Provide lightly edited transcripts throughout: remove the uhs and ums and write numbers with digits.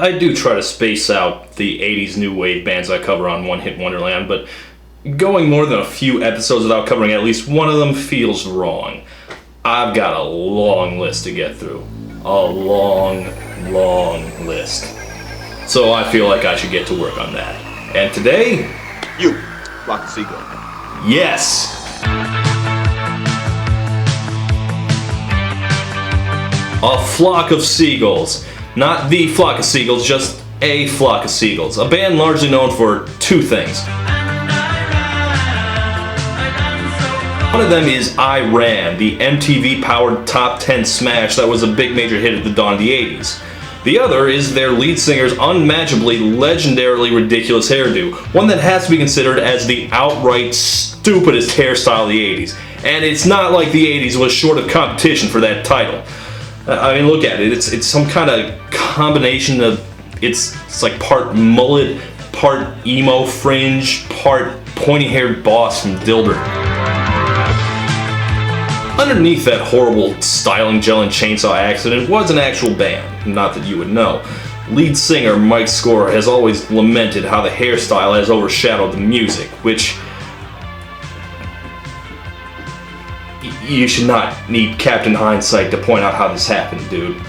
I do try to space out the 80s new wave bands I cover on One Hit Wonderland, but going more than a few episodes without covering at least one of them feels wrong. I've got a long list to get through. A long list. So I feel like I should get to work on that. And today... You, flock of seagulls. Yes! A flock of seagulls. Not the flock of seagulls, just a flock of seagulls. A band largely known for two things. One of them is I Ran, the MTV-powered top 10 smash that was a big major hit at the dawn of the 80s. The other is their lead singer's unmatchably, legendarily ridiculous hairdo, one that has to be considered as the outright stupidest hairstyle of the 80s. And it's not like the 80s was short of competition for that title. I mean, look at it. It's some kind of combination of, it's like part mullet, part emo fringe, part pointy-haired boss from Dilbert. Underneath that horrible styling gel and chainsaw accident was an actual band, not that you would know. Lead singer Mike Score has always lamented how the hairstyle has overshadowed the music, which you should not need Captain Hindsight to point out how this happened, dude.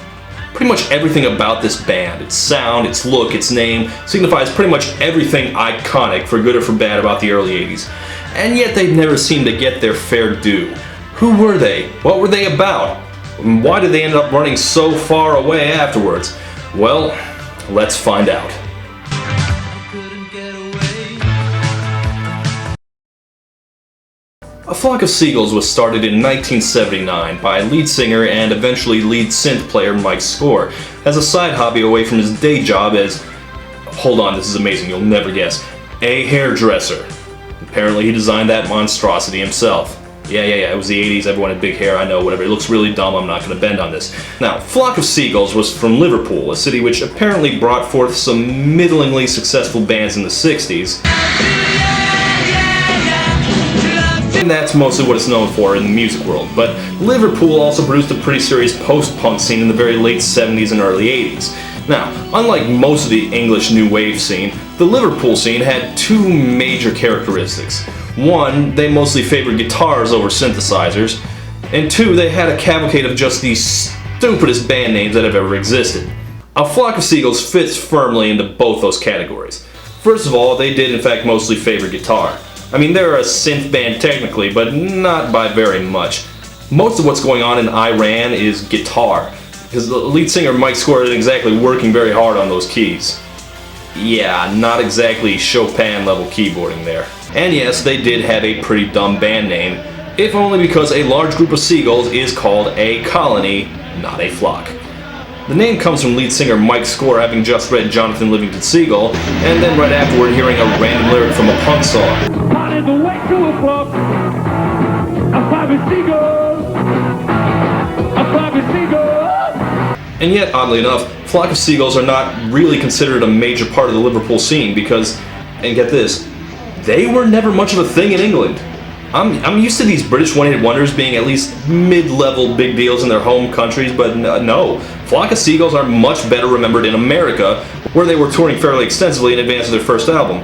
Pretty much everything about this band, its sound, its look, its name, signifies pretty much everything iconic, for good or for bad, about the early 80s. And yet they've never seemed to get their fair due. Who were they? What were they about? Why did they end up running so far away afterwards? Well, let's find out. A Flock of Seagulls was started in 1979 by lead singer and eventually lead synth player Mike Score as a side hobby away from his day job as, hold on, this is amazing, you'll never guess, a hairdresser. Apparently he designed that monstrosity himself. Yeah, it was the 80s, everyone had big hair, I know, whatever, it looks really dumb, I'm not going to bend on this. Now, Flock of Seagulls was from Liverpool, a city which apparently brought forth some middlingly successful bands in the 60s. And that's mostly what it's known for in the music world, but Liverpool also produced a pretty serious post-punk scene in the very late 70s and early 80s. Now, unlike most of the English new wave scene, the Liverpool scene had two major characteristics. One, they mostly favored guitars over synthesizers, and two, they had a cavalcade of just the stupidest band names that have ever existed. A Flock of Seagulls fits firmly into both those categories. First of all, they did in fact mostly favor guitar. I mean, they're a synth band technically, but not by very much. Most of what's going on in I Ran is guitar, because the lead singer Mike Score isn't exactly working very hard on those keys. Yeah, not exactly Chopin level keyboarding there. And yes, they did have a pretty dumb band name, if only because a large group of seagulls is called a colony, not a flock. The name comes from lead singer Mike Score having just read Jonathan Livingston Seagull, and then right afterward hearing a random lyric from a punk song. And yet, oddly enough, Flock of Seagulls are not really considered a major part of the Liverpool scene because, and get this, they were never much of a thing in England. I'm used to these British one-hit wonders being at least mid-level big deals in their home countries, but no. Flock of Seagulls are much better remembered in America, where they were touring fairly extensively in advance of their first album.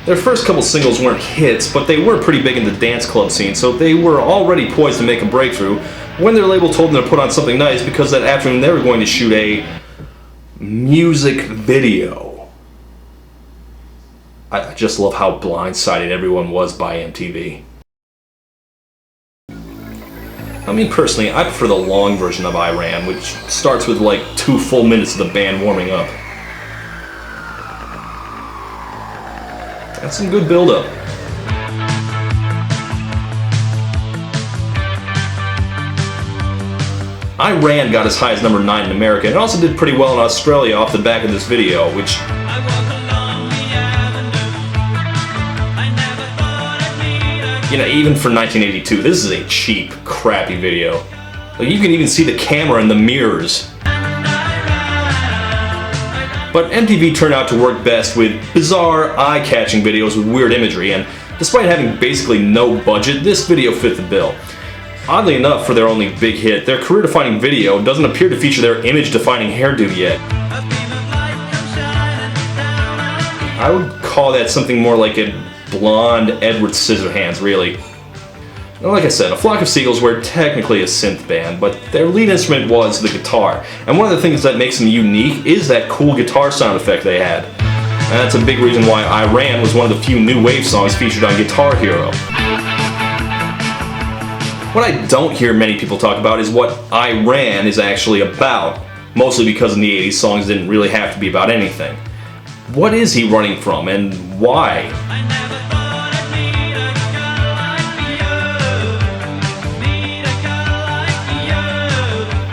Their first couple singles weren't hits, but they were pretty big in the dance club scene, so they were already poised to make a breakthrough when their label told them to put on something nice because that afternoon they were going to shoot a music video. I just love how blindsided everyone was by MTV. I mean, personally, I prefer the long version of I Ran, which starts with like 2 full minutes of the band warming up. That's some good build-up. I Ran got as high as number 9 in America, and also did pretty well in Australia off the back of this video, which... You know, even for 1982, this is a cheap, crappy video. Like, you can even see the camera in the mirrors. But MTV turned out to work best with bizarre, eye-catching videos with weird imagery, and despite having basically no budget, this video fit the bill. Oddly enough, for their only big hit, their career-defining video doesn't appear to feature their image-defining hairdo yet. I would call that something more like a blonde Edward Scissorhands, really. Now, like I said, A Flock of Seagulls were technically a synth band, but their lead instrument was the guitar. And one of the things that makes them unique is that cool guitar sound effect they had. And that's a big reason why I Ran was one of the few new wave songs featured on Guitar Hero. What I don't hear many people talk about is what I Ran is actually about, mostly because in the 80s songs didn't really have to be about anything. What is he running from, and why?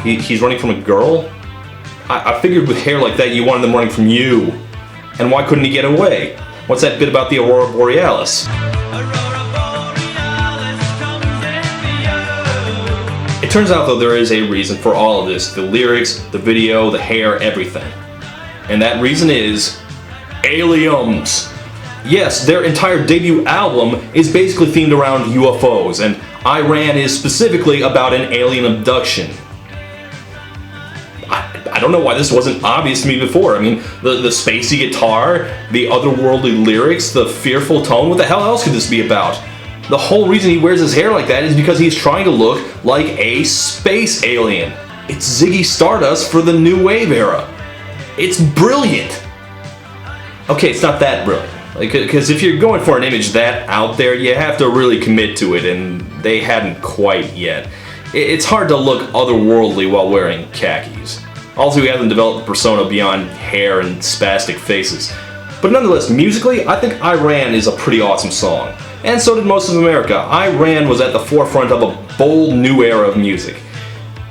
He's running from a girl? I figured with hair like that you wanted them running from you. And why couldn't he get away? What's that bit about the Aurora Borealis? It turns out though there is a reason for all of this. The lyrics, the video, the hair, everything. And that reason is aliens. Yes, their entire debut album is basically themed around UFOs, and I Ran is specifically about an alien abduction. I don't know why this wasn't obvious to me before. I mean, the spacey guitar, the otherworldly lyrics, the fearful tone, what the hell else could this be about? The whole reason he wears his hair like that is because he's trying to look like a space alien. It's Ziggy Stardust for the new wave era. It's brilliant. Okay, it's not that brilliant. Because if you're going for an image that out there, you have to really commit to it, and they hadn't quite yet. It's hard to look otherworldly while wearing khakis. Also, we haven't developed a persona beyond hair and spastic faces. But nonetheless, musically, I think I Ran is a pretty awesome song. And so did most of America. I Ran was at the forefront of a bold new era of music.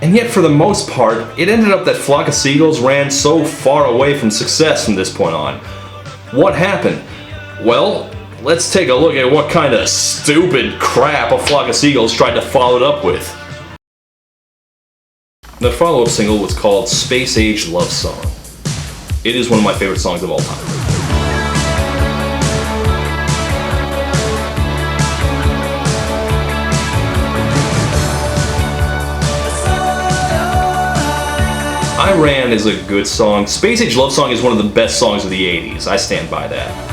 And yet, for the most part, it ended up that Flock of Seagulls ran so far away from success from this point on. What happened? Well, let's take a look at what kind of stupid crap A Flock of Seagulls tried to follow it up with. The follow-up single was called Space Age Love Song. It is one of my favorite songs of all time. I Ran is a good song. Space Age Love Song is one of the best songs of the 80s. I stand by that.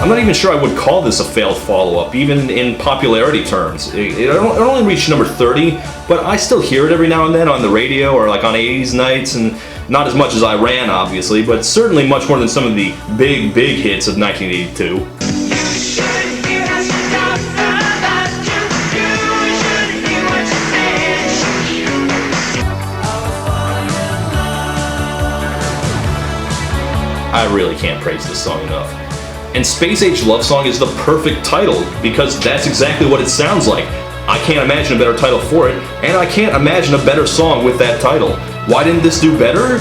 I'm not even sure I would call this a failed follow-up, even in popularity terms. It only reached number 30, but I still hear it every now and then on the radio or like on 80s nights, and not as much as I Ran, obviously, but certainly much more than some of the big hits of 1982. I really can't praise this song enough. And Space Age Love Song is the perfect title, because that's exactly what it sounds like. I can't imagine a better title for it, and I can't imagine a better song with that title. Why didn't this do better?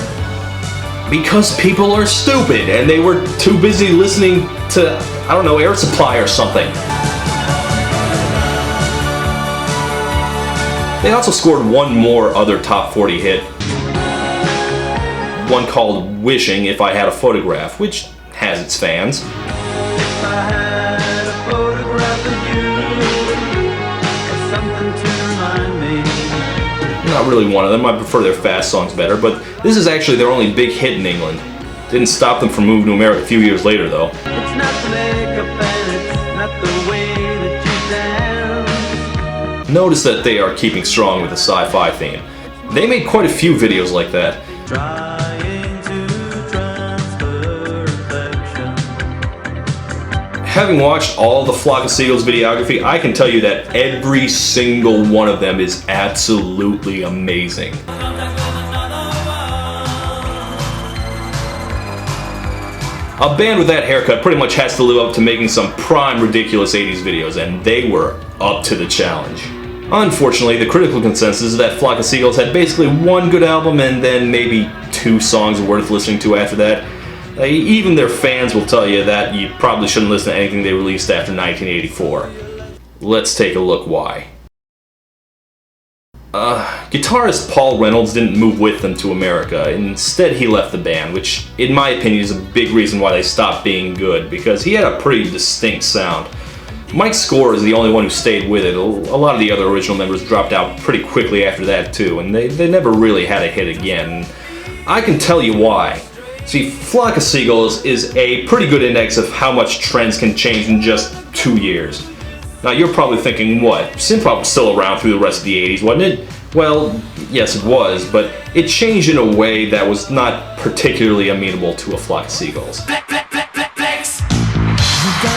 Because people are stupid, and they were too busy listening to, I don't know, Air Supply or something. They also scored one more other top 40 hit. One called Wishing If I Had a Photograph, which has its fans. If I had a photograph of you, or something to remind me. Not really one of them. I prefer their fast songs better, but this is actually their only big hit in England. Didn't stop them from moving to America a few years later, though. It's not the makeup and it's not the way that you dance. Notice that they are keeping strong with the sci-fi theme. They made quite a few videos like that. Trying to transfer affection. Having watched all the Flock of Seagulls videography, I can tell you that every single one of them is absolutely amazing. A band with that haircut pretty much has to live up to making some prime ridiculous 80s videos, and they were up to the challenge. Unfortunately, the critical consensus is that Flock of Seagulls had basically one good album and then maybe 2 songs worth listening to after that. Even their fans will tell you that you probably shouldn't listen to anything they released after 1984. Let's take a look why. Guitarist Paul Reynolds didn't move with them to America. Instead, he left the band, which, in my opinion, is a big reason why they stopped being good, because he had a pretty distinct sound. Mike Score is the only one who stayed with it. A lot of the other original members dropped out pretty quickly after that too, and they never really had a hit again. I can tell you why. See, Flock of Seagulls is a pretty good index of how much trends can change in just 2 years. Now you're probably thinking, what? Synthpop was still around through the rest of the 80s, wasn't it? Well, yes it was, but it changed in a way that was not particularly amenable to a Flock of Seagulls.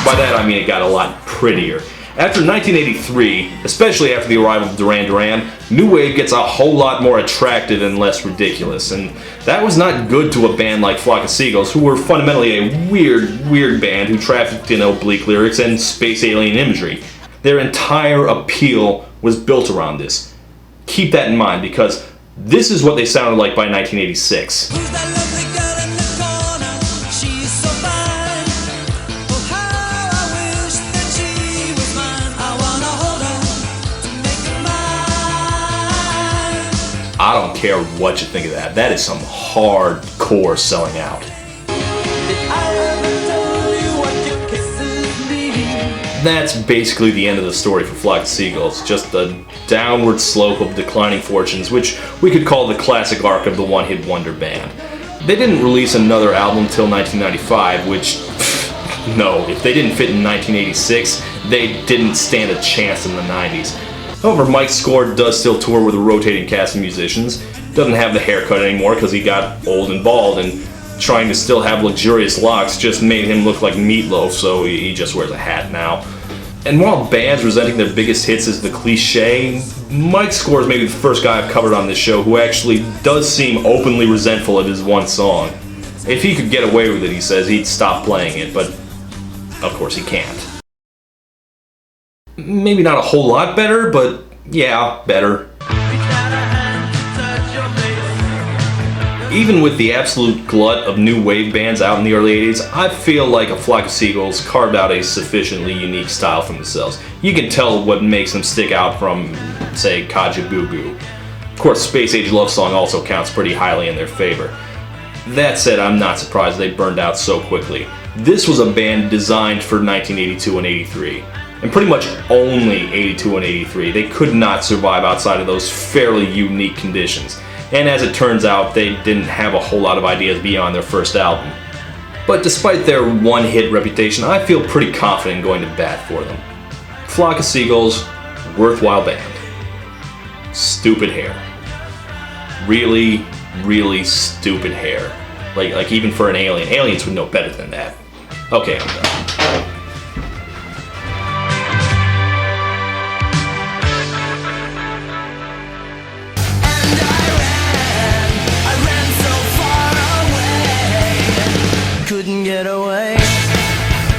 By that I mean it got a lot prettier. After 1983, especially after the arrival of Duran Duran, New Wave gets a whole lot more attractive and less ridiculous, and that was not good to a band like Flock of Seagulls, who were fundamentally a weird band who trafficked in oblique lyrics and space alien imagery. Their entire appeal was built around this. Keep that in mind, because this is what they sounded like by 1986. Who's that lovely girl in the corner? She's so fine. Oh, how I wish that she was mine. I wanna hold her to make her mine. I don't care what you think of that. That is some hardcore selling out. Did I ever tell you what your kisses mean? That's basically the end of the story for Flock of Seagulls. Just a downward slope of declining fortunes, which we could call the classic arc of the one-hit wonder band. They didn't release another album until 1995, which, no, if they didn't fit in 1986, they didn't stand a chance in the 90s. However, Mike Score does still tour with a rotating cast of musicians. Doesn't have the haircut anymore because he got old and bald, and trying to still have luxurious locks just made him look like Meatloaf, so he just wears a hat now. And while bands resenting their biggest hits is the cliche, Mike Score is maybe the first guy I've covered on this show who actually does seem openly resentful of his one song. If he could get away with it, he says, he'd stop playing it, but of course he can't. Maybe not a whole lot better, but yeah, better. Even with the absolute glut of new wave bands out in the early 80s, I feel like a Flock of Seagulls carved out a sufficiently unique style for themselves. You can tell what makes them stick out from, say, Kaja Goo Goo. Of course, Space Age Love Song also counts pretty highly in their favor. That said, I'm not surprised they burned out so quickly. This was a band designed for 1982 and 83. And pretty much only 82 and 83. They could not survive outside of those fairly unique conditions. And as it turns out, they didn't have a whole lot of ideas beyond their first album. But despite their one-hit reputation, I feel pretty confident going to bat for them. Flock of Seagulls, worthwhile band. Stupid hair. Really, really stupid hair. Like even for an alien. Aliens would know better than that. Okay, I'm done. Couldn't get away.